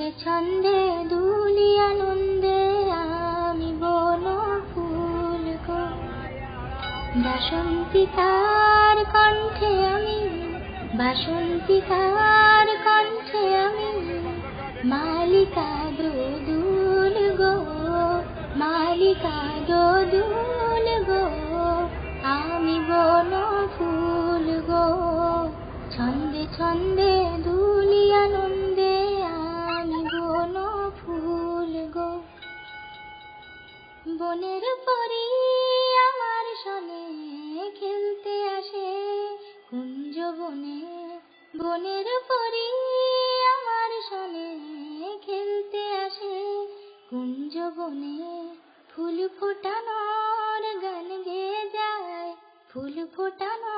ছন্দে ছন্দে দুলি আনন্দে আমি বন ফুল গো। বাসন্তিকার কণ্ঠে আমি, বাসন্তিকার কণ্ঠে আমি মালিকা দোদুল গো, মালিকা দোদুল গো, আমি বন ফুল গো। ছন্দে ছন্দে দুলি আনন্দে আমি বন ফুল গো। বনের পরি আমার সনে খেলতে আসে কুঞ্জ বনে, বনের পরি আমার সনে খেলতে আসে কুঞ্জ বনে। ফুল ফোটানোর গান গেয়ে যায়, ফুল ফোটানোর